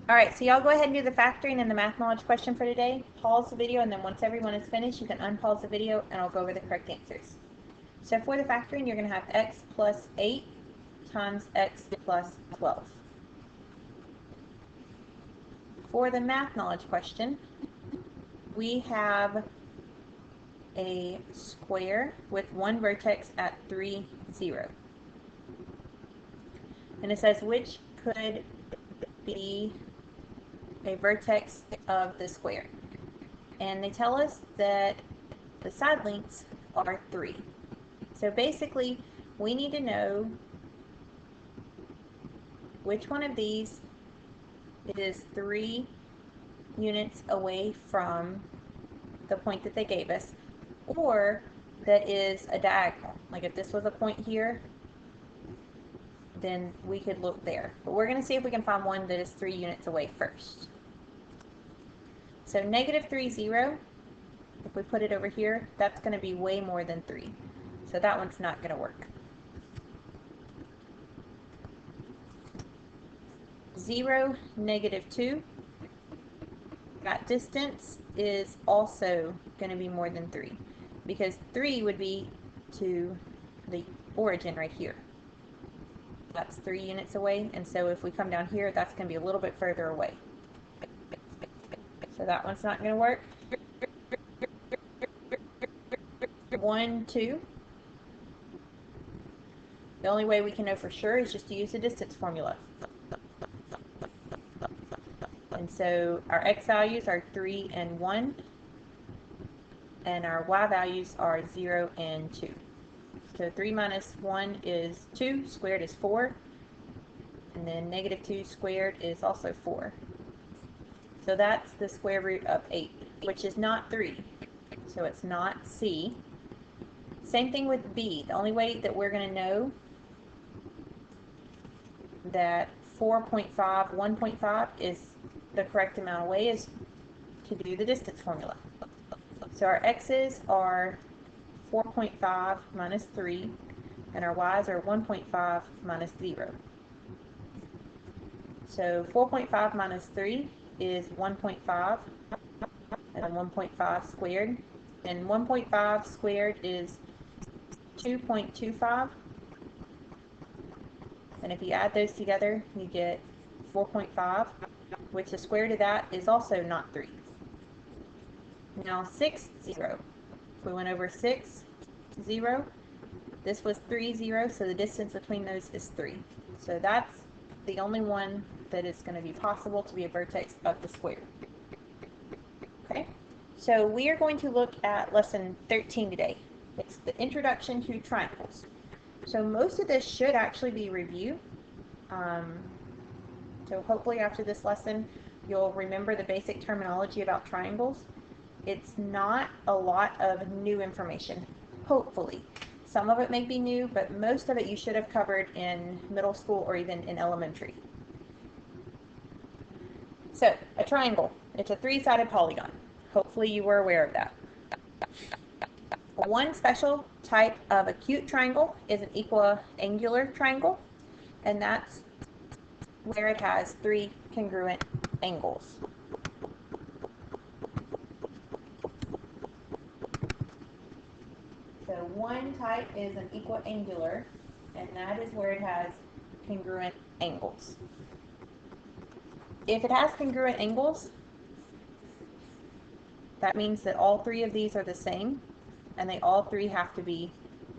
All right, so y'all go ahead and do the factoring and the math knowledge question for today. Pause the video, and then once everyone is finished, you can unpause the video and I'll go over the correct answers. So for the factoring, you're going to have x plus 8 times x plus 12. For the math knowledge question, we have a square with one vertex at 3, 0. And it says which could be a vertex of the square. And they tell us that the side lengths are 3. So basically, we need to know which one of these is 3 units away from the point that they gave us, or that is a diagonal. Like if this was a point here, then we could look there. But we're going to see if we can find one that is 3 units away first. So negative 3, 0, if we put it over here, that's going to be way more than 3. So that one's not going to work. 0, negative 2, that distance is also going to be more than 3, because 3 would be to the origin right here. That's 3 units away, and so if we come down here, that's going to be a little bit further away. So that one's not going to work. 1, 2. The only way we can know for sure is just to use the distance formula. And so our x values are 3 and 1, and our y values are 0 and 2. So 3 minus 1 is 2, squared is 4, and then negative 2 squared is also 4. So that's the square root of 8, which is not 3. So it's not C. Same thing with B. The only way that we're going to know that 4.5, 1.5 is the correct amount away is to do the distance formula. So our x's are 4.5 minus 3, and our y's are 1.5 minus 0. So 4.5 minus 3 is 1.5, and 1.5 squared. And 1.5 squared is 2.25. And if you add those together, you get 4.5, which the square root of that is also not 3. Now 6, 0. If we went over 6, 0, this was 3, 0, so the distance between those is 3. So that's the only one that is going to be possible to be a vertex of the square. Okay, so we are going to look at lesson 13 today. It's the introduction to triangles. So most of this should actually be review. So hopefully after this lesson, you'll remember the basic terminology about triangles. It's not a lot of new information, hopefully. Some of it may be new, but most of it you should have covered in middle school or even in elementary. So, a triangle. It's a 3-sided polygon. Hopefully you were aware of that. One special type of acute triangle is an equiangular triangle, and that's where it has 3 congruent angles. So one type is an equiangular, and that is where it has congruent angles. If it has congruent angles, that means that all 3 of these are the same, and they all 3 have to be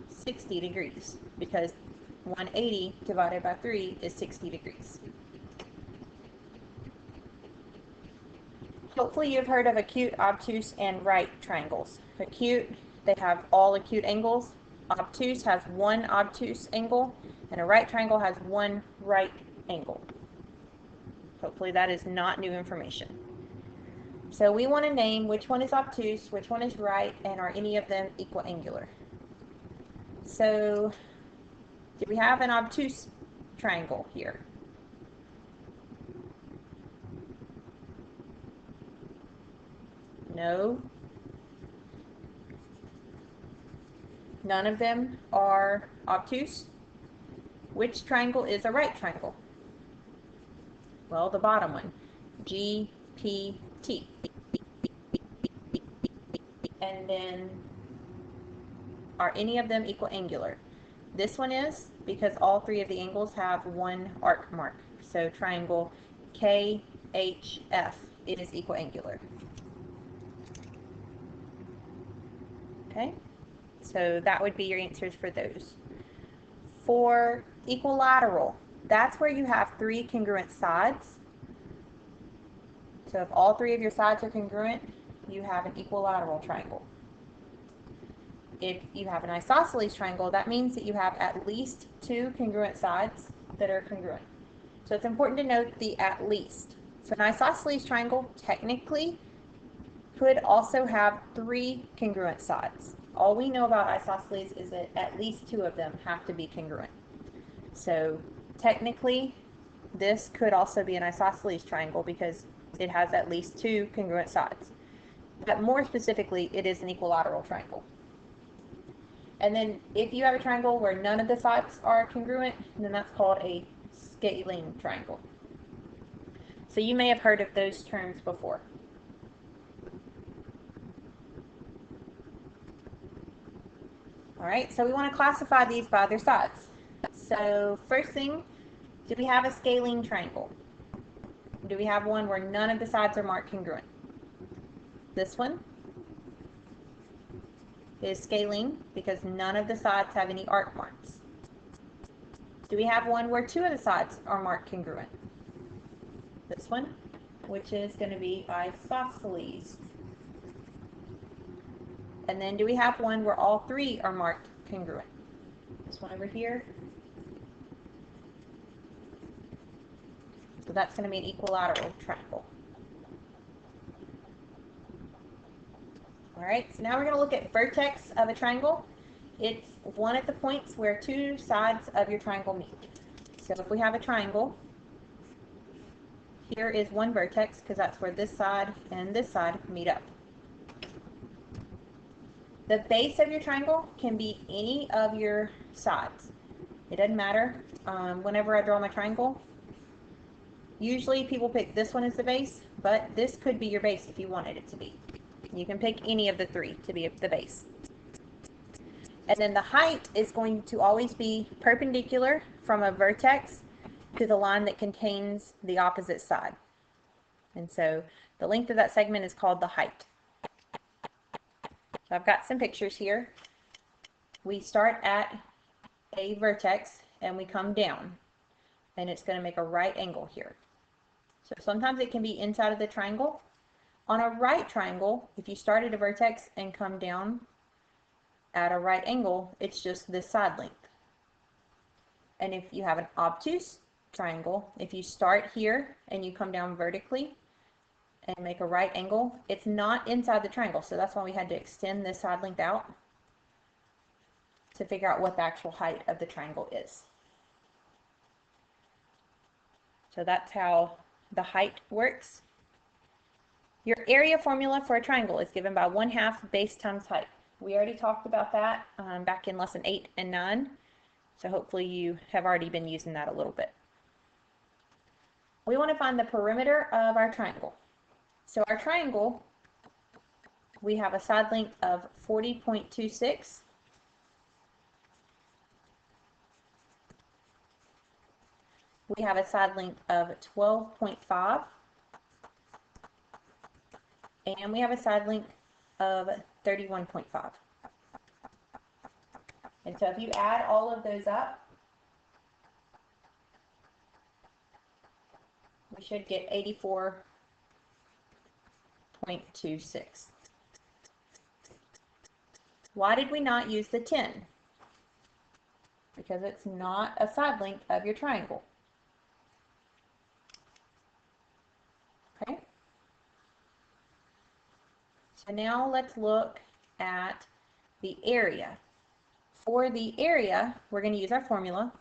60 degrees, because 180 divided by 3 is 60 degrees. Hopefully you've heard of acute, obtuse, and right triangles. Acute, they have all acute angles. Obtuse has one obtuse angle, and a right triangle has one right angle. Hopefully that is not new information. So we want to name which one is obtuse, which one is right, and are any of them equiangular. So do we have an obtuse triangle here? No. None of them are obtuse. Which triangle is a right triangle? Well, the bottom one. GPT. And then, are any of them equal angular? This one is, because all three of the angles have one arc mark. So triangle KHF is equal angular. Okay, so that would be your answers for those. For equilateral, that's where you have three congruent sides. So if all three of your sides are congruent, you have an equilateral triangle. If you have an isosceles triangle, that means that you have at least two congruent sides that are congruent. So it's important to note the at least. So an isosceles triangle technically could also have three congruent sides. All we know about isosceles is that at least two of them have to be congruent. So technically, this could also be an isosceles triangle because it has at least two congruent sides. But more specifically, it is an equilateral triangle. And then if you have a triangle where none of the sides are congruent, then that's called a scaling triangle. So you may have heard of those terms before. All right, so we want to classify these by their sides. So first thing, do we have a scaling triangle? Do we have one where none of the sides are marked congruent? This one is scaling because none of the sides have any arc marks. Do we have one where two of the sides are marked congruent? This one, which is going to be isosceles. And then do we have one where all three are marked congruent? This one over here. So that's going to be an equilateral triangle. All right, so now we're going to look at vertex of a triangle. It's one of the points where two sides of your triangle meet. So if we have a triangle, here is one vertex because that's where this side and this side meet up. The base of your triangle can be any of your sides. It doesn't matter. Whenever I draw my triangle, usually people pick this one as the base, but this could be your base if you wanted it to be. You can pick any of the three to be the base. And then the height is going to always be perpendicular from a vertex to the line that contains the opposite side. And so the length of that segment is called the height. So I've got some pictures here. We start at a vertex and we come down, and it's going to make a right angle here. So sometimes it can be inside of the triangle. On a right triangle, if you start at a vertex and come down at a right angle, it's just this side length. And if you have an obtuse triangle, if you start here and you come down vertically and make a right angle, it's not inside the triangle. So that's why we had to extend this side length out to figure out what the actual height of the triangle is. So that's how the height works. Your area formula for a triangle is given by 1/2 base times height. We already talked about that back in lesson 8 and 9. So hopefully you have already been using that a little bit. We want to find the perimeter of our triangle. So our triangle, we have a side length of 40.26. We have a side length of 12.5. And we have a side length of 31.5. And so if you add all of those up, we should get 84.26. Why did we not use the 10? Because it's not a side length of your triangle. Okay? So now let's look at the area. For the area, we're going to use our formula.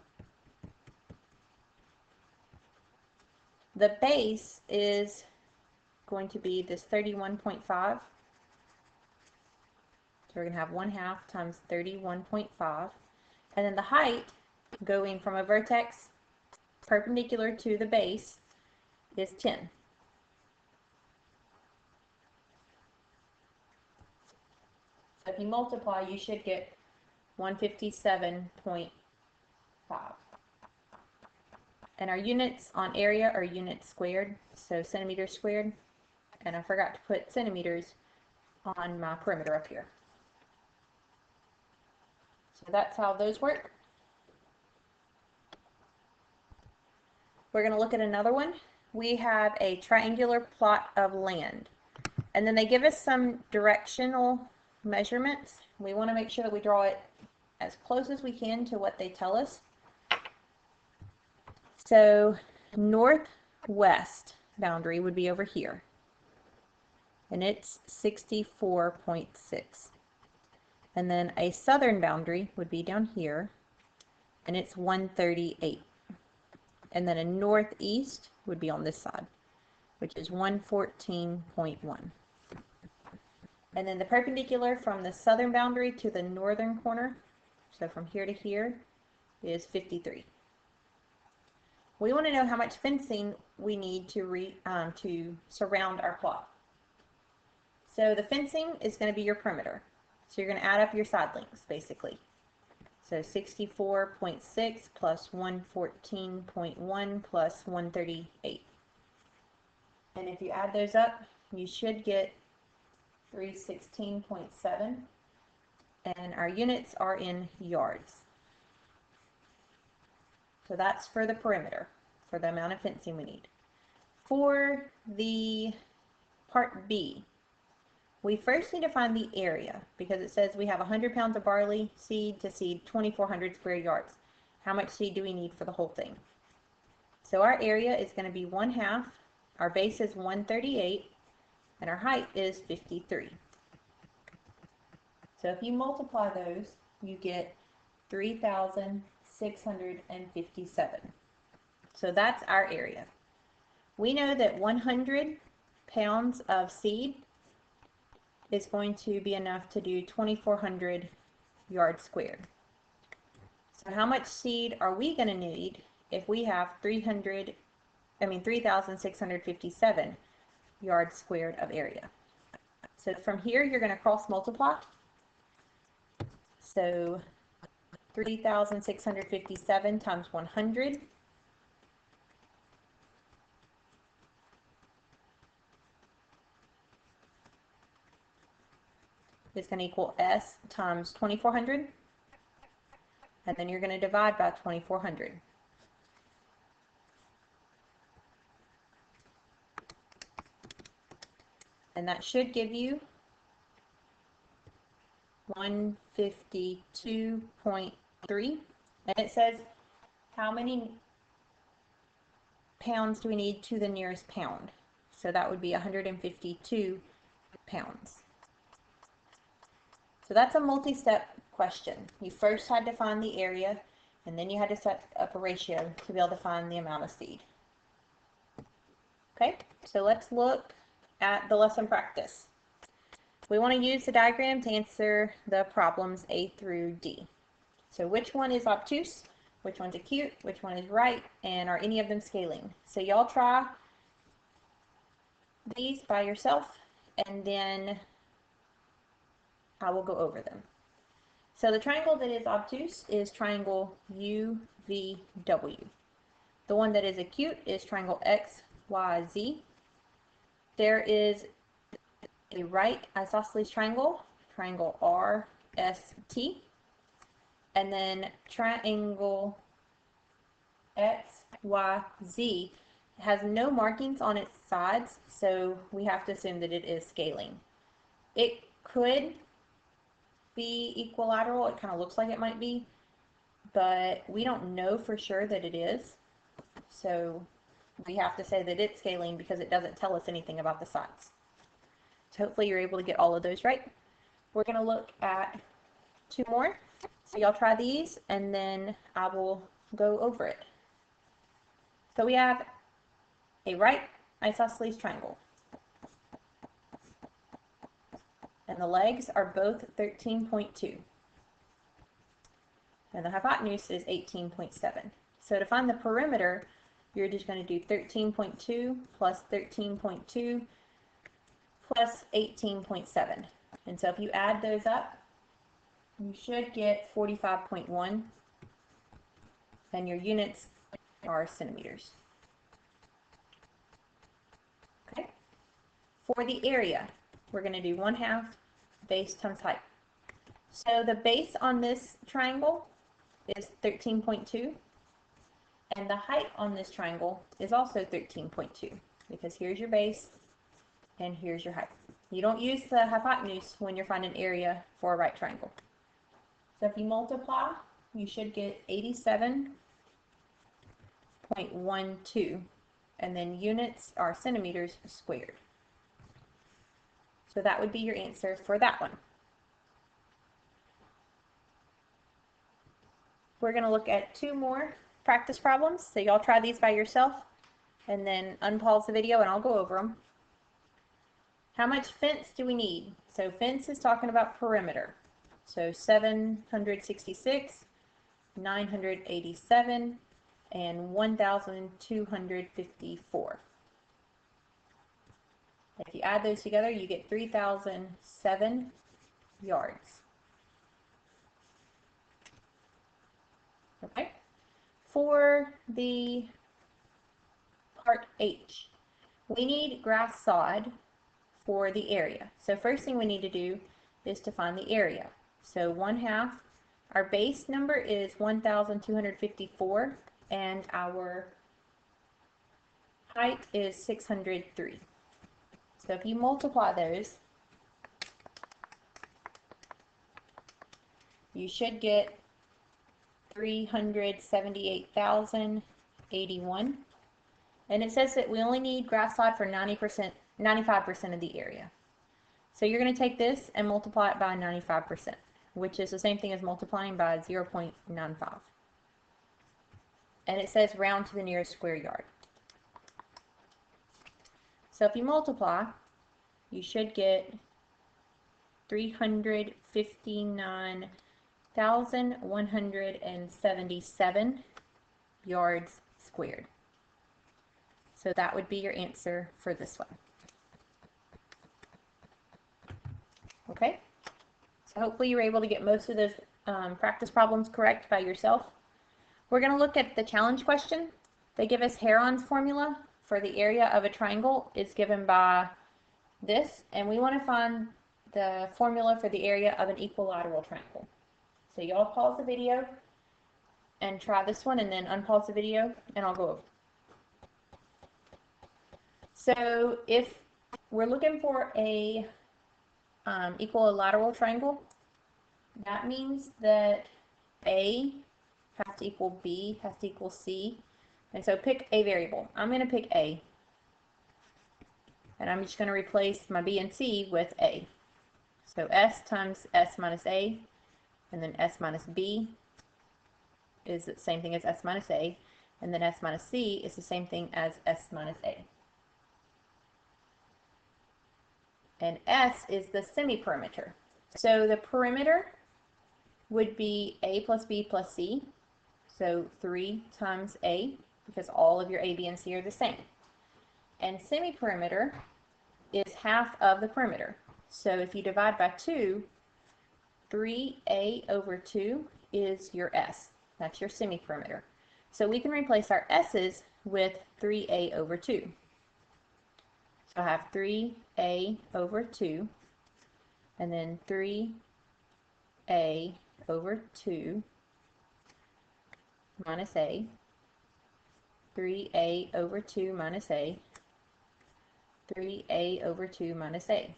The base is going to be this 31.5. So we're going to have 1/2 times 31.5. And then the height, going from a vertex perpendicular to the base, is 10. So if you multiply, you should get 157.5. And our units on area are units squared, so centimeters squared. And I forgot to put centimeters on my perimeter up here. So that's how those work. We're going to look at another one. We have a triangular plot of land. And then they give us some directional measurements. We want to make sure that we draw it as close as we can to what they tell us. So northwest boundary would be over here. And it's 64.6. And then a southern boundary would be down here. And it's 138. And then a northeast would be on this side, which is 114.1. And then the perpendicular from the southern boundary to the northern corner, so from here to here, is 53. We want to know how much fencing we need to surround our plot. So the fencing is going to be your perimeter. So you're going to add up your side lengths, basically. So 64.6 plus 114.1 plus 138. And if you add those up, you should get 316.7. And our units are in yards. So that's for the perimeter, for the amount of fencing we need. For the part B, we first need to find the area, because it says we have 100 pounds of barley seed to seed 2,400 square yards. How much seed do we need for the whole thing? So our area is going to be 1/2, our base is 138, and our height is 53. So if you multiply those, you get 3,657. So that's our area. We know that 100 pounds of seed is going to be enough to do 2,400 yards squared. So how much seed are we going to need if we have 3,657 yards squared of area? So from here, you're going to cross multiply. So 3,657 times 100 is going to equal S times 2,400. And then you're going to divide by 2,400. And that should give you 152.3. And it says, how many pounds do we need to the nearest pound? So that would be 152 pounds. So that's a multi-step question. You first had to find the area, and then you had to set up a ratio to be able to find the amount of seed. Okay, so let's look at the lesson practice. We want to use the diagram to answer the problems A through D. So which one is obtuse, which one's acute, which one is right, and are any of them scaling? So y'all try these by yourself, and then I will go over them. So the triangle that is obtuse is triangle UVW. The one that is acute is triangle XYZ. There is a right isosceles triangle, triangle RST, and then triangle XYZ has no markings on its sides, so we have to assume that it is scaling. It could be equilateral, it kind of looks like it might be, but we don't know for sure that it is, so we have to say that it's scaling because it doesn't tell us anything about the sides. So hopefully you're able to get all of those right. We're going to look at two more, so y'all try these and then I will go over it. So we have a right isosceles triangle, and the legs are both 13.2, and the hypotenuse is 18.7. So to find the perimeter, you're just going to do 13.2 plus 13.2 plus 18.7. And so if you add those up, you should get 45.1, and your units are centimeters. Okay. For the area, we're going to do 1/2 base times height. So the base on this triangle is 13.2, and the height on this triangle is also 13.2, because here's your base and here's your height. You don't use the hypotenuse when you're finding area for a right triangle. So if you multiply, you should get 87.12, and then units are centimeters squared. So that would be your answer for that one. We're going to look at 2 more practice problems. So y'all try these by yourself and then unpause the video and I'll go over them. How much fence do we need? So fence is talking about perimeter. So 766, 987, and 1,254. If you add those together, you get 3,007 yards. Okay. For the part H, we need grass sod for the area. So first thing we need to do is to find the area. So 1/2, our base number is 1,254, and our height is 603. So if you multiply those, you should get 378,081. And it says that we only need grass sod for 95% of the area. So you're going to take this and multiply it by 95%, which is the same thing as multiplying by 0.95. And it says round to the nearest square yard. So if you multiply, you should get 359,177 yards squared. So that would be your answer for this one. Okay, so hopefully you were able to get most of those practice problems correct by yourself. We're going to look at the challenge question. They give us Heron's formula for the area of a triangle is given by this, and we want to find the formula for the area of an equilateral triangle. So y'all pause the video and try this one, and then unpause the video and I'll go over. So if we're looking for a equilateral triangle, that means that A has to equal B has to equal C. And so pick a variable. I'm going to pick A. And I'm just going to replace my B and C with A. So S times S minus A, and then S minus B is the same thing as S minus A, and then S minus C is the same thing as S minus A. And S is the semi-perimeter. So the perimeter would be A plus B plus C. So 3 times A, because all of your A, B, and C are the same. And semi-perimeter is half of the perimeter. So if you divide by 2, 3A over 2 is your S. That's your semi-perimeter. So we can replace our S's with 3A over 2. So I have 3A over 2, and then 3A over 2 minus A, 3A over 2 minus A, 3A over 2 minus A.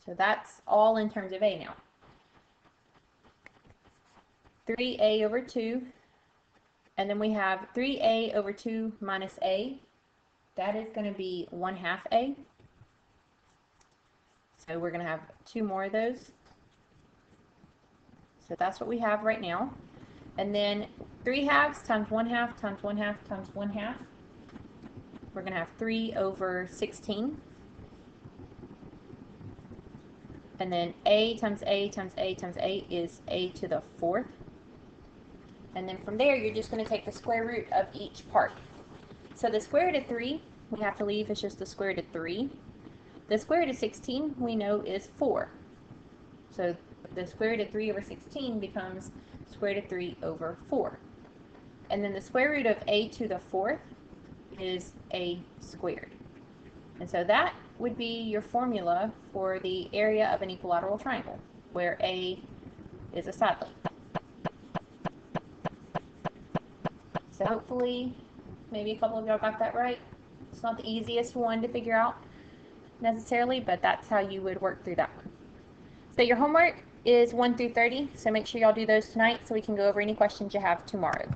So that's all in terms of A now. 3A over 2, and then we have 3A over 2 minus A. That is going to be 1/2 A. So we're going to have 2 more of those. So that's what we have right now. And then 3/2 times 1/2 times 1/2 times 1/2. We're going to have 3 over 16. And then A times A times A times A is A to the 4th. And then from there, you're just going to take the square root of each part. So the square root of 3, we have to leave as just the square root of 3. The square root of 16 we know is 4. So the square root of 3 over 16 becomes square root of 3 over 4. And then the square root of a to the 4th is a squared. And so that would be your formula for the area of an equilateral triangle, where a is a side length. So hopefully, maybe a couple of y'all got that right. It's not the easiest one to figure out necessarily, but that's how you would work through that one. So your homework is 1 through 30, so make sure y'all do those tonight so we can go over any questions you have tomorrow.